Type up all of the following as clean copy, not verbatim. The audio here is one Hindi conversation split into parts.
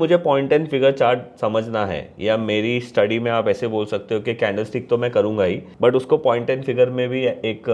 मुझे पॉइंट एंड फिगर चार्ट समझना है, या मेरी स्टडी में आप ऐसे बोल सकते हो कि कैंडलस्टिक तो मैं करूंगा ही, बट उसको पॉइंट एंड फिगर में भी एक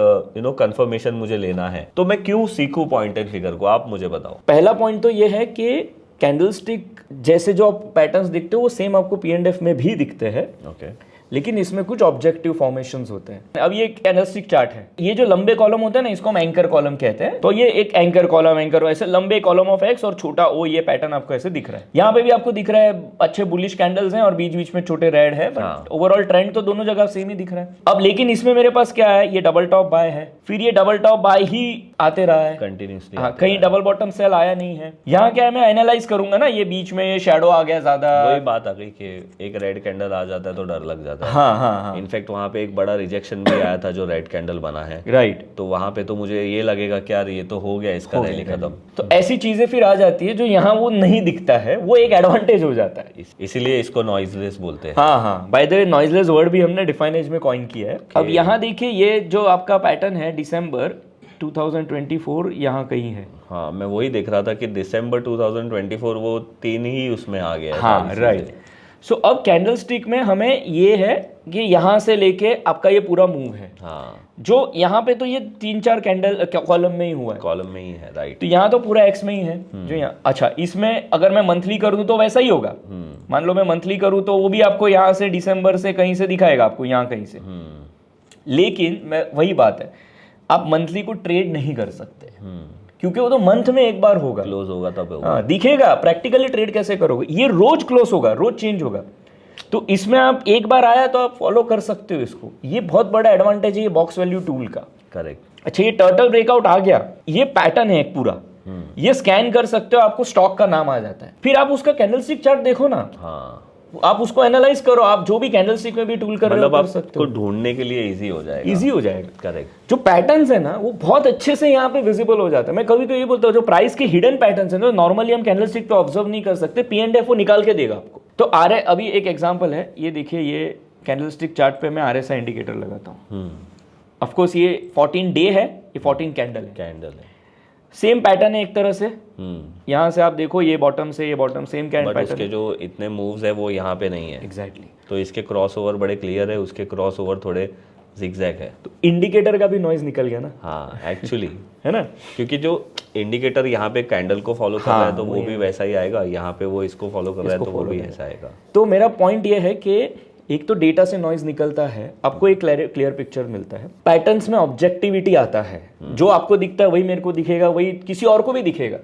कंफर्मेशन मुझे लेना है, तो मैं क्यों सीखूं पॉइंट एंड फिगर को, आप मुझे बताओ। पहला पॉइंट तो ये है कि कैंडलस्टिक जैसे जो पैटर्न्स दिखते हैं वो सेम आपको P&F में भी दिखते हैं, ओके। लेकिन इसमें कुछ ऑब्जेक्टिव फॉर्मेशंस होते हैं। अब ये कैंडलस्टिक चार्ट है, ये जो लंबे कॉलम होते हैं ना, इसको हम एंकर कॉलम कहते हैं। तो ये एक एंकर कॉलम, ऐसे लंबे कॉलम ऑफ एक्स और छोटा ओ, ये पैटर्न आपको ऐसे दिख रहा है। यहाँ पे भी आपको दिख रहा है अच्छे बुलिश कैंडल्स हैं और बीच बीच में छोटे रेड है, बट ओवरऑल ट्रेंड तो दोनों जगह सेम ही दिख रहा है। अब लेकिन इसमें मेरे पास क्या है, ये डबल टॉप बाय है, फिर ये डबल टॉप बाय ही आते रहा है कंटिन्यूसली। हाँ, कहीं डबल बॉटम सेल आया नहीं है। यहाँ क्या है, मैं एनालाइज करूंगा ना, ये बीच में ये शैडो आ गया ज्यादा, वही बात आ गई कि एक रेड कैंडल आ जाता है तो डर लग जाता है। हाँ। इनफैक्ट वहाँ पे एक बड़ा रिजेक्शन भी आया था जो रेड कैंडल बना है, राइट। तो वहाँ पे तो मुझे ये लगेगा कि यार ये तो हो गया इसका रैली खत्म। तो ऐसी चीजें फिर आ जाती है जो यहाँ वो नहीं दिखता है, वो एक एडवांटेज हो जाता है। इसीलिए इसको नॉइजलेस बोलते हैं। हाँ, by the way noiseless word भी हमने डिफाइन एज में कॉइन किया है। अब यहाँ देखिए, ये जो आपका पैटर्न है दिसंबर 2024 यहाँ कहीं है। हाँ, मैं वही देख रहा था कि दिसंबर 2024 वो 3 ही उसमें आ गया है। हाँ, राइट। सो अब कैंडलस्टिक में हमें ये है कि यहाँ से लेके आपका ये पूरा मूव है। हाँ, जो यहाँ पे तो ये 3-4 कैंडल कॉलम में ही हुआ है, कॉलम में ही है, राइट। तो यहाँ तो पूरा एक्स में ही है जो यहाँ। अच्छा, इसमें अगर मैं मंथली करूँ तो वैसा ही होगा। मान लो मैं मंथली करूँ तो वो भी आपको यहाँ से दिसंबर से कहीं से दिखाएगा, आपको यहाँ कहीं से। लेकिन मैं वही बात है, आप मंथली को ट्रेड नहीं कर सकते क्योंकि वो तो मंथ में एक बार होगा, क्लोज होगा तब होगा। हाँ, दिखेगा। प्रैक्टिकली ट्रेड कैसे करोगे, ये रोज क्लोज होगा, रोज चेंज होगा। तो इसमें आप एक बार आया तो आप फॉलो कर सकते हो इसको, ये बहुत बड़ा एडवांटेज है ये बॉक्स वैल्यू टूल का। करेक्ट। अच्छा, ये टर्टल ब्रेकआउट आ गया, ये पैटर्न है एक पूरा, ये स्कैन कर सकते हो, आपको स्टॉक का नाम आ जाता है। फिर आप उसका कैंडलस्टिक चार्ट देखो ना, हाँ, आप उसको एनालाइज करो, आप जो भी कैंडलस्टिक में भी टूल कर रहे हो कर सकते हो, ढूंढने के लिए इजी हो जाएगा। इजी हो जाएगा। करेक्ट। जो पैटर्न्स है ना वो बहुत अच्छे से यहाँ पे विजिबल हो जाता है। मैं कभी कभी बोलता हूँ जो प्राइस के हिडन पैटर्न्स है ना, नॉर्मली हम कैंडलस्टिक पे ऑब्जर्व नहीं कर सकते, P&F वो निकाल के देगा आपको। तो अभी एक एग्जांपल है, ये देखिए, ये कैंडलस्टिक चार्ट पे मैं RSI इंडिकेटर लगाता हूँ। ऑफ कोर्स ये 14 डे है, ये 14 कैंडल है, सेम पैटर्न है एक तरह से। यहाँ से आप देखो, ये बॉटम से ये बॉटम सेम कैंडल पैटर्न, उसके जो इतने मूव्स है वो यहाँ पे नहीं है। एग्जैक्टली। तो इसके क्रॉसओवर बड़े क्लियर है, उसके क्रॉसओवर थोड़े जिगजैग है। तो इंडिकेटर का भी नॉइज निकल गया ना। हाँ, एक्चुअली है ना, क्योंकि जो इंडिकेटर यहाँ पे कैंडल को फॉलो कर रहा है तो वो भी वैसा ही आएगा, यहाँ पे वो इसको फॉलो कर रहा है तो वो भी ऐसा आएगा। तो मेरा पॉइंट ये है कि एक तो डेटा से नॉइज निकलता है, आपको एक क्लियर पिक्चर मिलता है, पैटर्न्स में ऑब्जेक्टिविटी आता है, जो आपको दिखता है वही मेरे को दिखेगा, वही किसी और को भी दिखेगा।